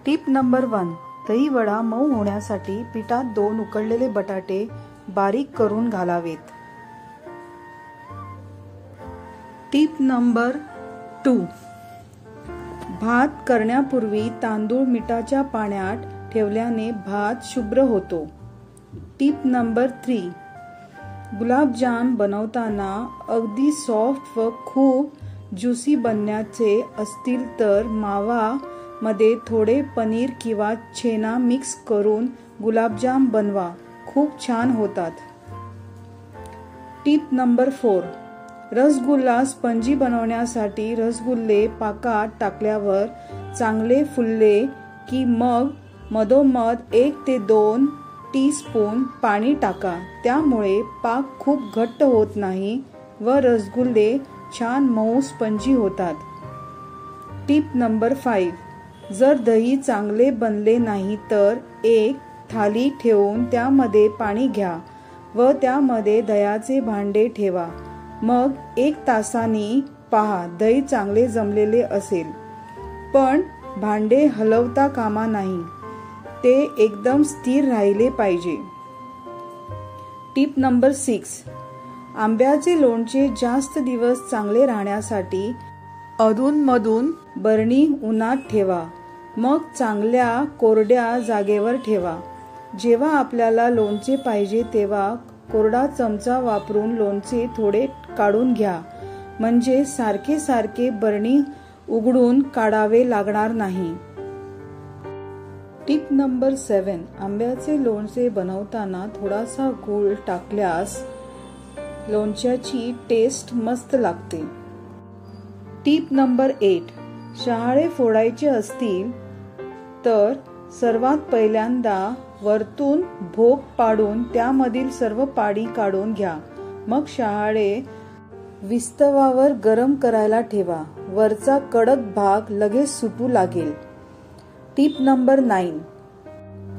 Tip number 1, दही वडा मऊ होण्यासाठी पिठात 2 उकडलेले बटाटे बारीक करून घालावेत। टिप नंबर 2, भात करण्यापूर्वी तांदूळ मिठाच्या पाण्यात ठेवल्याने भात शुभ्र होतो। टिप नंबर 3, गुलाबजाम बनवताना अगदी सॉफ्ट व खूप ज्युसी बनण्याचे असतील तर मावा मध्ये थोडे पनीर किंवा छेना मिक्स करून गुलाबजाम बनवा, खूप छान होतात। टिप नंबर 4, रसगुल्ला स्पंजी बनवण्यासाठी रसगुल्ले पाकात टाकल्यावर चांगले फुलले की मग मधोमध 1 ते 2 टीस्पून पाणी टाका, त्यामुळे पाक खूप घट्ट होत नाही व रसगुल्ले छान मऊ स्पंजी होतात। टिप नंबर 5, जर दही चांगले बनले नाही तर एक थाली ठेवून त्यामध्ये पाणी घ्या व त्यामध्ये दह्याचे भांडे ठेवा, मग 1 तासांनी पहा दही चांगले जमलेले असेल, पण भांडे हलवता कामा नाही, ते एकदम स्थिर राहिले पाहिजे। टिप नंबर 6, आंब्याचे लोणचे जास्त दिवस चांगले राहण्यासाठी अधूनमधून बरणी उन्हात ठेवा, मग चांगल्या कोरड्या जागेवर ठेवा। जेव्हा आपल्याला लोणचे पाहिजे तेव्हा कोरडा चमचा वापरून लोणचे थोडे काढून घ्या, म्हणजे सारखे सारखे बरणी उघडून काढावे लागणार नाही। टिप नंबर 7, आंब्याचे लोणचे बनवताना थोडासा गूळ टाकल्यास लोणच्याची टेस्ट मस्त लागते। टिप नंबर 8, शहाळे फोडायचे असतील तर सर्वात पहिल्यांदा वरतून भोक पाडून त्यामधील सर्व पाणी काढून घ्या, मग शहाळे विस्तवावर गरम करायला ठेवा, वरचा कडक भाग लगेच सुटू लागेल। टिप नंबर 9,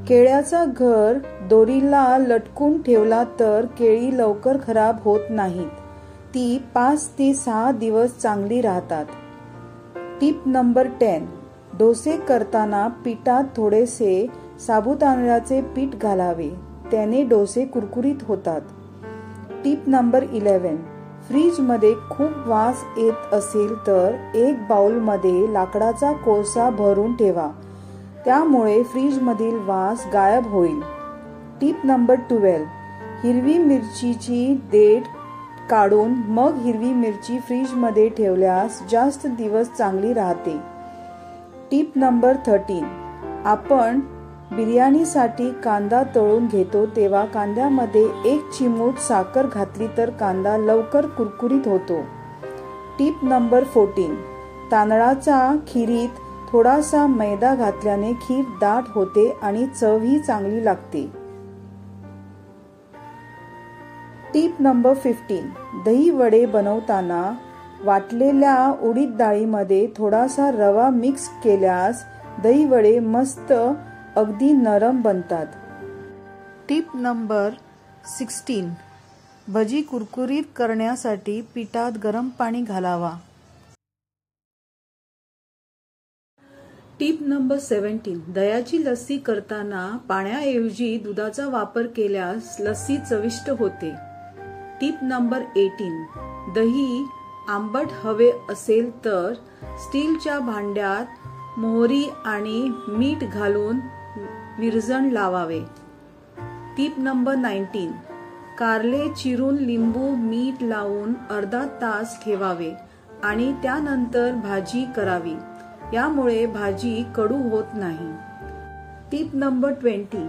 केळ्याचा घर दोरीला लटकून ठेवला तर केळी लवकर खराब होत नाहीत, ती 5 ते 6 दिवस चांगली राहतात। टिप नंबर 10, डोसे करताना पिठात थोडेसे साबुदाण्याचे पीठ घालावे, त्याने डोसे कुरकुरीत होतात। टिप नंबर 11, फ्रीज मध्ये खूप वास येत असेल तर 1 बाउल मध्ये लाकडाचा कोळसा भरून ठेवा, त्यामुळे फ्रीज मधील वास गायब होईल। टिप नंबर 12, हिरवी मिरचीची देठ काढून मग हिरवी मिरची फ्रीज मध्ये ठेवल्यास जास्त दिवस चांगली राहते। टिप नंबर 13, आपण बिर्याणीसाठी कांदा तळून घेतो तेव्हा कांद्यामध्ये 1 चिमूट साखर घातली तर कांदा लवकर कुरकुरीत होतो। टिप नंबर 14, तांदळाच्या खीरीत थोडासा मैदा घातल्याने खीर दाट होते आणि चवही चांगली लागते। टिप नंबर 15, दही वडे बनवताना वाटलेल्या उडीद डाळीमध्ये थोडासा रवा मिक्स केल्यास दही वडे मस्त अगदी नरम बनतात। टिप नंबर 16, भजी कुरकुरीत करण्यासाठी पिठात गरम पाणी घालावा। टिप नंबर 17, दह्याची लस्सी करताना पाण्याऐवजी दुधाचा वापर केल्यास लस्सी चविष्ट होते। टिप नंबर 18, दही आंबट हवे असेल तर स्टीलच्या भांड्यात मोहरी आणि मीठ घालून विरजण लावावे। टिप नंबर 19, कारले चिरून लिंबू मीठ लावून अर्धा तास ठेवावे आणि त्यानंतर भाजी करावी, यामुळे भाजी कडू होत नाही। टिप नंबर 20,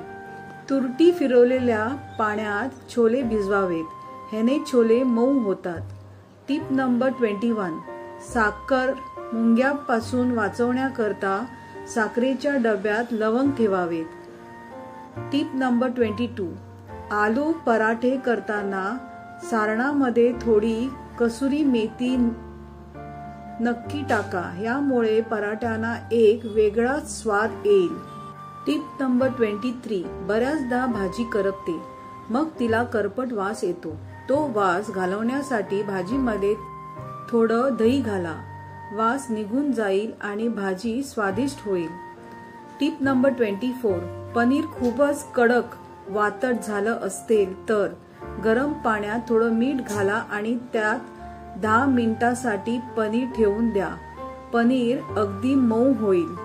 तुरटी फिरवलेल्या पाण्यात छोले भिजवावेत, ह्याने छोले मऊ होतात। टिप नंबर 21, साखर मुंग्यापासून वाचवण्याकरता साखरेच्या डब्यात लवंग ठेवावेत। टिप नंबर 22, आलू पराठे करताना सारणामध्ये थोडी कसुरी मेथी नक्की टाका, यामुळे पराठ्यांना एक वेगळाच स्वाद येईल। टिप नंबर 23, बऱ्याचदा भाजी करपते, मग तिला करपट वास येतो, तो वास घालवण्यासाठी भाजीमध्ये थोडं दही घाला, वास निघून जाईल आणि भाजी स्वादिष्ट होईल। Tip number 24. पनीर खूपच कडक वातट झालं असेल तर गरम पाण्यात थोडं मीठ घाला आणि त्यात 10 मिनिटांसाठी पनीर ठेवून द्या. पनीर अगदी मऊ होईल.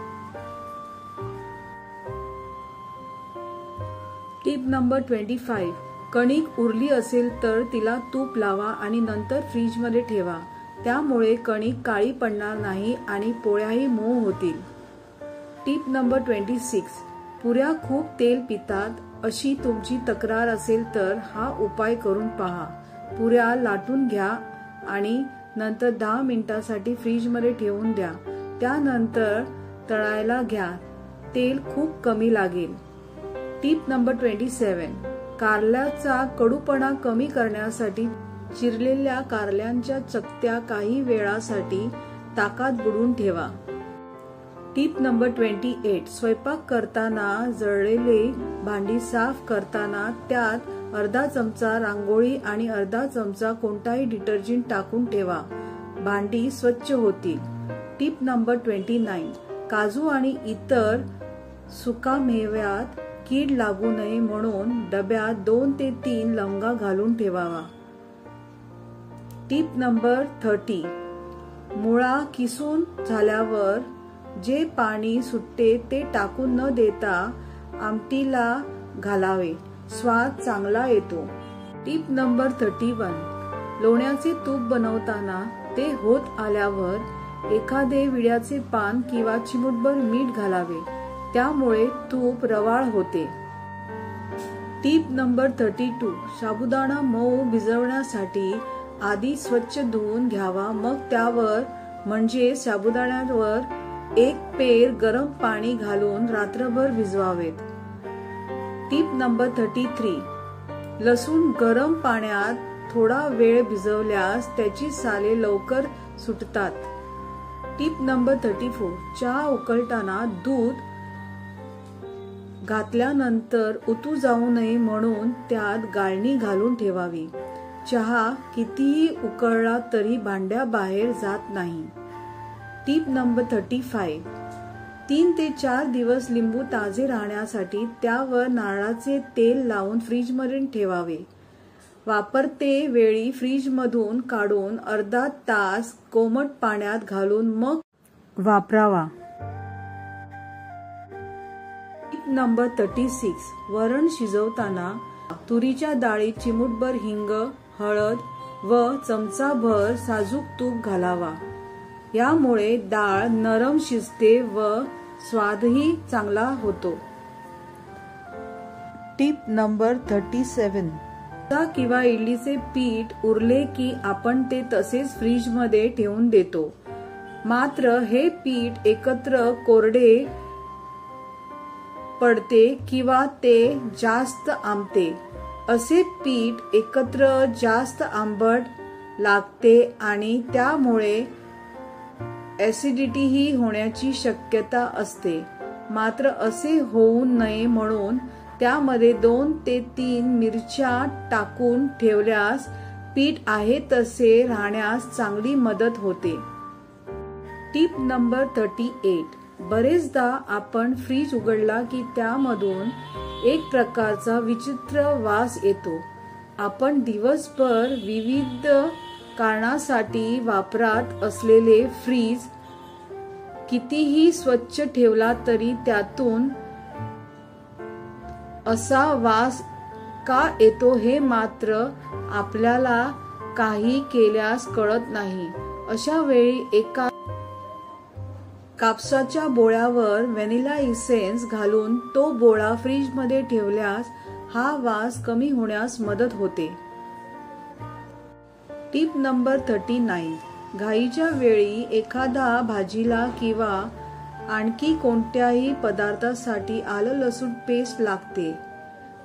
Tip number 25. कणिक उरली असेल तर तिला तूप लावा आणि नंतर फ्रीजमध्ये ठेवा. त्यामुळे कणिक काळी पडणार नाही आणि पोळ्याही मऊ होतील. Tip number 26. पुऱ्या खूप तेल पितात अशी तुमची तक्रार असेल तर हा उपाय करून पहा. पुऱ्या लाटून घ्या आणि नंतर 10 मिनिटांसाठी फ्रीजमध्ये ठेवून द्या. त्यानंतर तळायला घ्या. तेल खूप कमी लागेल. Tip number 27. कारल्याचा कडूपणा कमी करण्यासाठी चिरलेल्या कारल्यांच्या चकत्या काही वेळासाठी ताकात बुडवून ठेवा. Tip number 28. स्वयंपाक करताना जळलेले भांडी साफ करताना त्यात अर्धा चमचा रांगोळी आणि अर्धा चमचा कोणताही डिटर्जंट टाकून ठेवा. भांडी स्वच्छ होतील. Tip number 29. काजू आणि इतर सुकामेव्यात कीड लागू नये म्हणून डब्यात 2 ते 3 लवंगा घालून ठेवावा. Tip number 30. मुळा किसून झाल्यावर जे पाणी सुटते ते टाकून न देता आमटीला घालावे. स्वाद चांगला येतो. Tip number 31. लोण्याचे तूप बनवताना ते होत आल्यावर एखादे विड्याचे पान किंवा चिमूटभर मीठ घालावे. त्यामुळे तूप रवाळ होते. Tip number 32. साबुदाणा मऊ भिजवण्यासाठी आधी स्वच्छ धुवून घ्यावा. मग त्यावर म्हणजे साबुदाण्यावर 1 पेर गरम पाणी घालून रात्रभर भिजवावेत. Tip number 33. लसूण गरम पाण्यात थोडा वेळ भिजवल्यास त्याची साले लवकर सुटतात. Tip number 34. चहा उकळताना दूध घातल्यानंतर उतू जाऊ नये म्हणून त्यात गाळणी घालून ठेवावी. चहा कितीही उकळला तरी भांड्याबाहेर जात नाही. Tip number 35. 3 ते 4 दिवस लिंबू ताजे राहण्यासाठी त्यावर नारळाचे तेल लावून फ्रीजमध्ये ठेवावे. वापरते वेळी फ्रीजमधून काढून अर्धा तास कोमट पाण्यात घालून मग वापरावा. Tip number 36. वरण शिजवताना तुरीच्या डाळीत चिमूटभर हिंग, हळद व चमचाभर साजूक तूप घालावा. यामुळे डाळ नरम शिजते व स्वादही चांगला होतो. Tip number 37. किंवा इडलीचे पीठ उरले की आपण ते तसेच फ्रीजमध्ये ठेवून देतो. मात्र हे पीठ एकत्र कोरडे पडते किंवा ते जास्त आंबते. असे पीठ एकत्र जास्त आंबट लागते आणि त्यामुळे ऍसिडिटी ही होण्याची शक्यता असते. मात्र असे होऊ नये म्हणून त्यामध्ये 2 ते 3 मिरच्या टाकून ठेवल्यास पीठ आहे तसे राहण्यास चांगली मदत होते. Tip number 38. बरेचदा आपण फ्रीज उघडला की त्यामधून एक प्रकारचा विचित्र वास येतो. आपण दिवसभर विविध कारणासाठी वापरात असलेले फ्रीज कितीही स्वच्छ ठेवला तरी त्यातून असा वास का येतो हे मात्र आपल्याला काही केल्यास कळत नाही. अशा वेळी एका कापसाच्या बोळ्यावर व्हॅनिला इसेन्स घालून तो बोळा फ्रीजमध्ये ठेवल्यास हा वास कमी होण्यास मदत होते. Tip number 39. घाईच्या वेळी एखादा भाजीला किंवा आणखी कोणत्याही पदार्थासाठी आलं लसूण पेस्ट लागते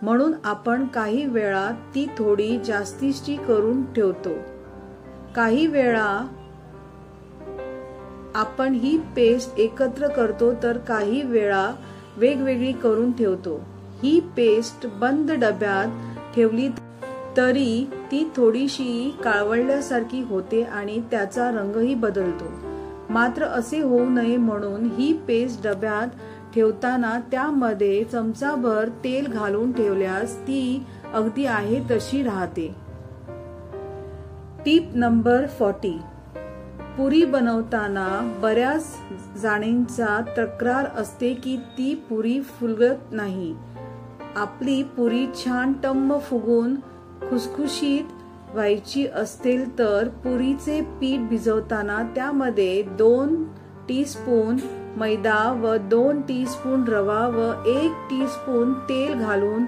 म्हणून आपण काही वेळा ती थोडी जास्तीची करून ठेवतो. काही वेळा आपण ही पेस्ट एकत्र करतो तर काही वेळा वेगवेगळी करून ठेवतो. ही पेस्ट बंद डब्यात ठेवली तरी ती थोडीशी काळवळल्यासारखी होते आणि त्याचा रंगही बदलतो. मात्र असे होऊ नये म्हणून ही पेस्ट डब्यात ठेवताना त्यामध्ये चमचाभर तेल घालून ठेवल्यास ती अगदी आहे तशी राहते. Tip number 40. पुरी बनवताना बऱ्याच जणींचा तक्रार असते की ती पुरी फुगत नाही. आपली पुरी छान टम्म फुगून खुसखुशीत व्हायची असतील तर पुरीचे पीठ भिजवताना त्यामध्ये 2 टीस्पून मैदा व 2 टीस्पून रवा व 1 टीस्पून तेल घालून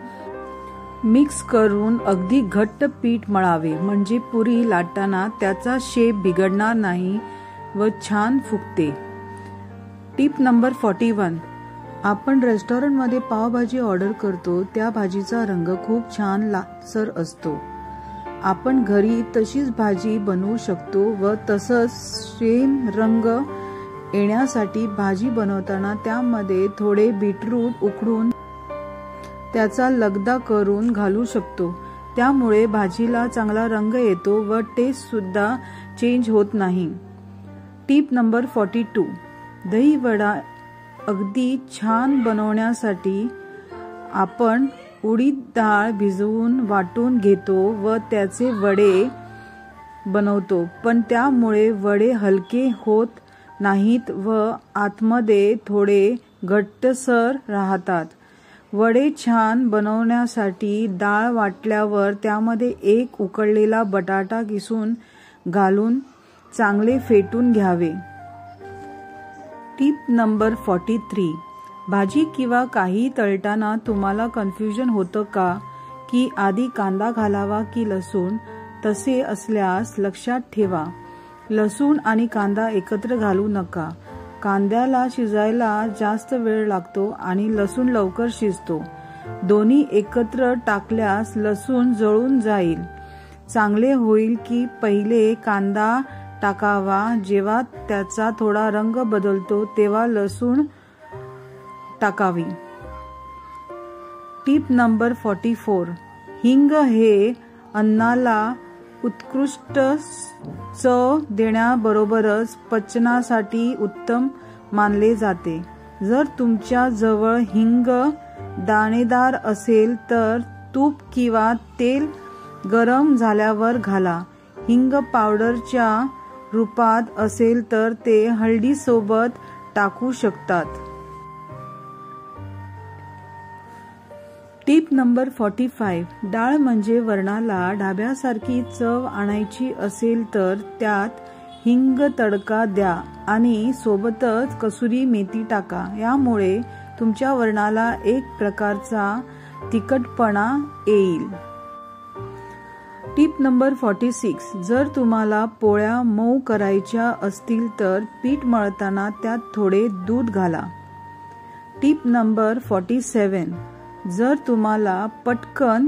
मिक्स करून अगदी घट्ट पीठ मळावे. म्हणजे पुरी लाटताना त्याचा शेप बिघडणार नाही व छान फुगते. Tip number 41. आपण रेस्टॉरंटमध्ये पावभाजी ऑर्डर करतो त्या भाजीचा रंग खूप छान लालसर असतो. आपण घरी तशीच भाजी बनवू शकतो व तसंच सेम रंग येण्यासाठी भाजी बनवताना त्यामध्ये थोडे बीटरूट उकडून त्याचा लगदा करून घालू शकतो. त्यामुळे भाजीला चांगला रंग येतो व टेस्ट सुद्धा चेंज होत नाही. Tip number 42. दही वडा अगदी छान बनवण्यासाठी आपण उडीद डाळ भिजवून वाटून घेतो व त्याचे वडे बनवतो. पण त्यामुळे वडे हलके होत नाहीत व आतमध्ये थोडे घट्टसर राहतात. वडे छान बनवण्यासाठी डाळ वाटल्यावर त्यामध्ये 1 उकडलेला बटाटा किसून घालून चांगले फेटून घ्यावे. Tip number 43. भाजी किंवा काही तळताना तुम्हाला कन्फ्युजन होतं का की आधी कांदा घालावा की लसूण? तसे असल्यास लक्षात ठेवा, लसूण आणि कांदा एकत्र घालू नका. कांद्याला शिजायला जास्त वेळ लागतो आणि लसूण लवकर शिजतो. दोन्ही एकत्र टाकल्यास लसूण जळून जाईल. चांगले होईल की पहिले कांदा टाकावा. जेव्हा त्याचा थोडा रंग बदलतो तेव्हा लसूण टाकावी. Tip number 44. हिंग हे अन्नाला उत्कृष्ट चव देण्याबरोबरच पचनासाठी उत्तम मानले जाते. जर तुमच्या जवळ हिंग दाणेदार असेल तर तूप किंवा तेल गरम झाल्यावर घाला. हिंग पावडरच्या रूपात असेल तर ते हळदीसोबत टाकू शकतात. Tip number 45. डाळ म्हणजे वरणाला ढाब्यासारखी चव आणायची असेल तर त्यात हिंग तडका द्या आणि सोबतच कसुरी मेथी टाका. यामुळे तुमच्या वरणाला एक प्रकारचा तिखटपणा येईल. Tip number 46. जर तुम्हाला पोळ्या मऊ करायच्या असतील तर पीठ मळताना त्यात थोडे दूध घाला. Tip number 47. जर तुम्हाला पटकन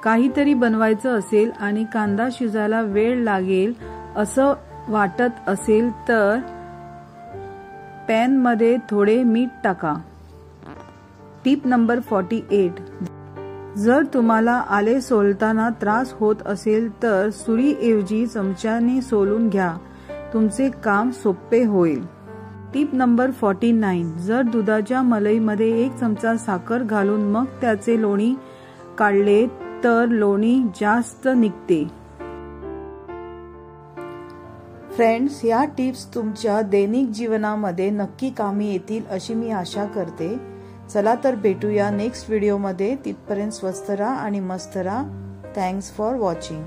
काहीतरी बनवायचं असेल आणि कांदा शिजायला वेळ लागेल असं वाटत असेल तर पॅनमध्ये थोडे मीठ टाका. Tip number 48. जर तुम्हाला आले सोलताना त्रास होत असेल तर सुरीऐवजी चमच्याने सोलून घ्या. तुमचे काम सोपे होईल. Tip number 49. जर दुधाच्या मलईमध्ये 1 चमचा साखर घालून मग त्याचे लोणी काढले तर लोणी जास्त निघते. फ्रेंड्स, या टिप्स तुमच्या दैनिक जीवनामध्ये नक्की कामी येतील अशी मी आशा करते. चला तर भेटूया नेक्स्ट व्हिडिओमध्ये. तिथपर्यंत स्वस्त राहा आणि मस्त राहा. Thanks for watching.